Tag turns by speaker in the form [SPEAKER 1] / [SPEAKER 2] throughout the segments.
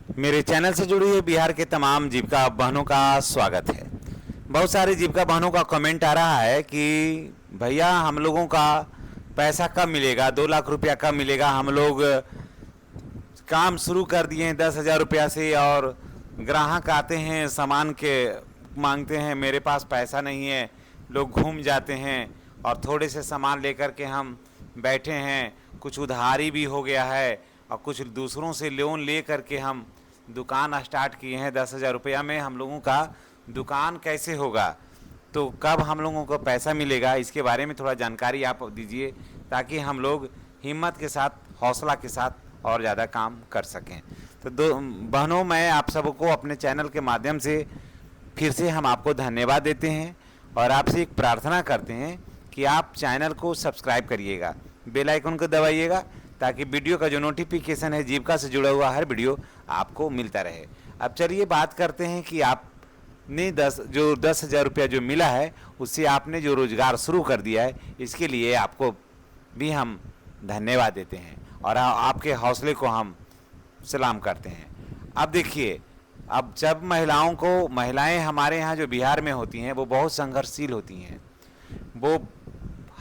[SPEAKER 1] मेरे चैनल से जुड़ी हुई बिहार के तमाम जीविका बहनों का स्वागत है। बहुत सारे जीविका बहनों का कमेंट आ रहा है कि भैया हम लोगों का पैसा कब मिलेगा, 2 लाख रुपया कब मिलेगा। हम लोग काम शुरू कर दिए हैं 10,000 रुपया से और ग्राहक आते हैं सामान के मांगते हैं, मेरे पास पैसा नहीं है। लोग घूम जाते हैं और थोड़े से सामान लेकर के हम बैठे हैं। कुछ उधारी भी हो गया है और कुछ दूसरों से लोन ले करके हम दुकान स्टार्ट किए हैं। 10,000 रुपया में हम लोगों का दुकान कैसे होगा, तो कब हम लोगों को पैसा मिलेगा, इसके बारे में थोड़ा जानकारी आप दीजिए ताकि हम लोग हिम्मत के साथ, हौसला के साथ और ज़्यादा काम कर सकें। तो बहनों, मैं आप सबको अपने चैनल के माध्यम से फिर से हम आपको धन्यवाद देते हैं और आपसे एक प्रार्थना करते हैं कि आप चैनल को सब्सक्राइब करिएगा, बेल आइकन को दबाइएगा ताकि वीडियो का जो नोटिफिकेशन है जीविका से जुड़ा हुआ हर वीडियो आपको मिलता रहे। अब चलिए बात करते हैं कि आपने 10,000 रुपया जो मिला है उससे आपने जो रोज़गार शुरू कर दिया है, इसके लिए आपको भी हम धन्यवाद देते हैं और आपके हौसले को हम सलाम करते हैं। अब देखिए, अब जब महिलाएं हमारे यहाँ जो बिहार में होती हैं वो बहुत संघर्षशील होती हैं। वो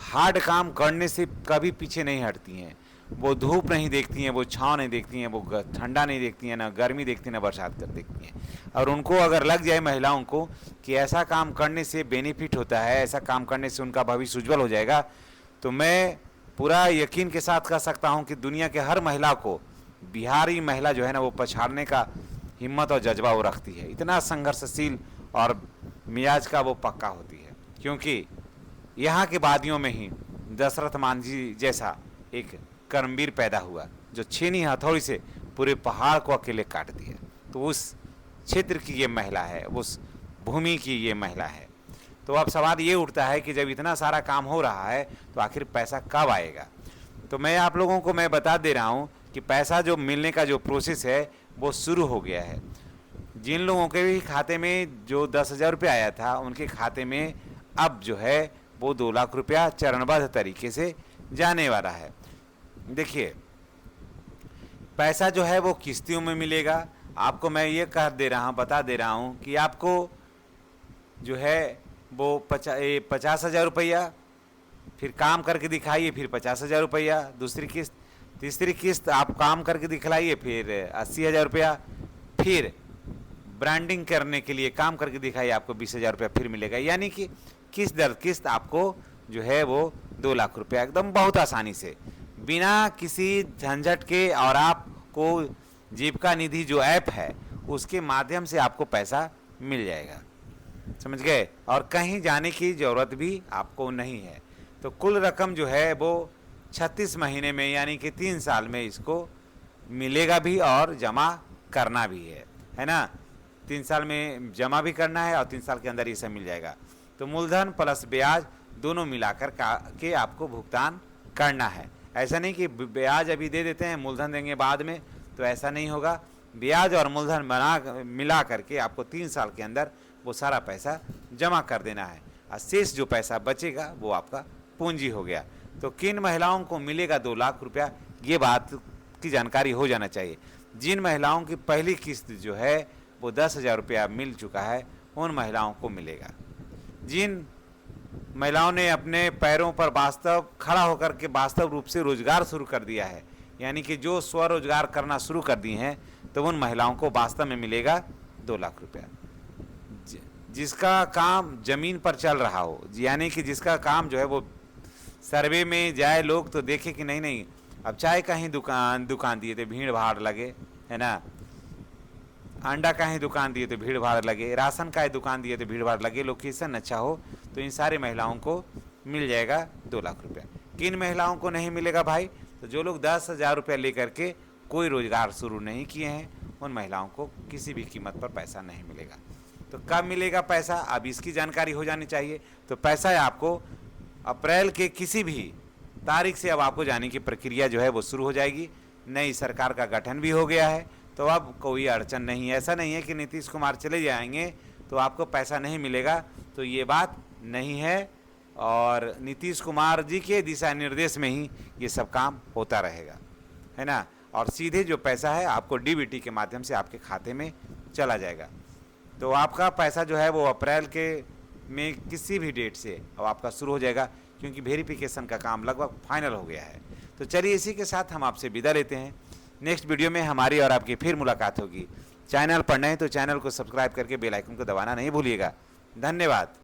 [SPEAKER 1] हार्ड काम करने से कभी पीछे नहीं हटती हैं। वो धूप नहीं देखती हैं, वो छाँव नहीं देखती हैं, वो ठंडा नहीं देखती हैं, ना गर्मी देखती हैं, ना बरसात कर देखती हैं। और उनको अगर लग जाए महिलाओं को कि ऐसा काम करने से बेनिफिट होता है, ऐसा काम करने से उनका भविष्य उज्जवल हो जाएगा, तो मैं पूरा यकीन के साथ कह सकता हूँ कि दुनिया के हर महिला को बिहारी महिला जो है ना वो पछाड़ने का हिम्मत और जज्बा वो रखती है। इतना संघर्षशील और मिजाज का वो पक्का होती है, क्योंकि यहाँ के वादियों में ही दशरथ मांझी जैसा एक कर्मवीर पैदा हुआ जो छीनी हथौड़ी से पूरे पहाड़ को अकेले काट दिया। तो उस क्षेत्र की ये महिला है, उस भूमि की ये महिला है। तो अब सवाल ये उठता है कि जब इतना सारा काम हो रहा है तो आखिर पैसा कब आएगा। तो मैं आप लोगों को मैं बता दे रहा हूँ कि पैसा जो मिलने का जो प्रोसेस है वो शुरू हो गया है। जिन लोगों के भी खाते में जो 10,000 रुपया आया था उनके खाते में अब जो है वो 2 लाख रुपया चरणबद्ध तरीके से जाने वाला है। देखिए, पैसा जो है वो किस्तियों में मिलेगा। आपको मैं ये बता दे रहा हूँ कि आपको जो है वो 50,000 रुपया, फिर काम करके दिखाइए, फिर 50,000 रुपया दूसरी किस्त, तीसरी किस्त आप काम करके दिखलाइए, फिर 80,000 रुपया, फिर ब्रांडिंग करने के लिए काम करके दिखाइए, आपको 20,000 रुपया फिर मिलेगा। यानी कि किस्त दर किस्त आपको जो है वो 2 लाख रुपया एकदम बहुत आसानी से बिना किसी झंझट के, और आपको जीविका निधि जो ऐप है उसके माध्यम से आपको पैसा मिल जाएगा, समझ गए। और कहीं जाने की ज़रूरत भी आपको नहीं है। तो कुल रकम जो है वो 36 महीने में यानी कि 3 साल में इसको मिलेगा भी और जमा करना भी है ना। 3 साल में जमा भी करना है और 3 साल के अंदर ये सब मिल जाएगा। तो मूलधन प्लस ब्याज दोनों मिलाकर के आपको भुगतान करना है। ऐसा नहीं कि ब्याज अभी दे देते हैं मूलधन देंगे बाद में, तो ऐसा नहीं होगा। ब्याज और मूलधन मिला करके आपको 3 साल के अंदर वो सारा पैसा जमा कर देना है और शेष जो पैसा बचेगा वो आपका पूंजी हो गया। तो किन महिलाओं को मिलेगा 2 लाख रुपया, ये बात की जानकारी हो जाना चाहिए। जिन महिलाओं की पहली किस्त जो है वो 10,000 रुपया मिल चुका है उन महिलाओं को मिलेगा। जिन महिलाओं ने अपने पैरों पर वास्तव खड़ा होकर के वास्तव रूप से रोजगार शुरू कर दिया है, यानी कि जो स्वरोजगार करना शुरू कर दिए हैं, तो उन महिलाओं को वास्तव में मिलेगा 2 लाख रुपया। जिसका काम जमीन पर चल रहा हो, यानी कि जिसका काम जो है वो सर्वे में जाए लोग तो देखे कि नहीं अब चाय का ही दुकान दिए तो भीड़ भाड़ लगे, है ना, अंडा का ही दुकान दिए तो भीड़ भाड़ लगे, राशन का ही दुकान दिए तो भीड़ भाड़ लगे, लोकेशन अच्छा हो, तो इन सारी महिलाओं को मिल जाएगा 2 लाख रुपया। किन महिलाओं को नहीं मिलेगा भाई, तो जो लोग 10,000 रुपया लेकर के कोई रोजगार शुरू नहीं किए हैं उन महिलाओं को किसी भी कीमत पर पैसा नहीं मिलेगा। तो कब मिलेगा पैसा, अब इसकी जानकारी हो जानी चाहिए। तो पैसा आपको अप्रैल के किसी भी तारीख से अब आपको जाने की प्रक्रिया जो है वो शुरू हो जाएगी। नई सरकार का गठन भी हो गया है, तो अब कोई अड़चन नहीं है। ऐसा नहीं है कि नीतीश कुमार चले जाएंगे तो आपको पैसा नहीं मिलेगा, तो ये बात नहीं है। और नीतीश कुमार जी के दिशा निर्देश में ही ये सब काम होता रहेगा, है ना। और सीधे जो पैसा है आपको डीबीटी के माध्यम से आपके खाते में चला जाएगा। तो आपका पैसा जो है वो अप्रैल के में किसी भी डेट से अब आपका शुरू हो जाएगा, क्योंकि वेरिफिकेशन का काम लगभग फाइनल हो गया है। तो चलिए इसी के साथ हम आपसे विदा लेते हैं। नेक्स्ट वीडियो में हमारी और आपकी फिर मुलाकात होगी। चैनल पर नए हैं तो चैनल को सब्सक्राइब करके बेल आइकन को दबाना नहीं भूलिएगा। धन्यवाद।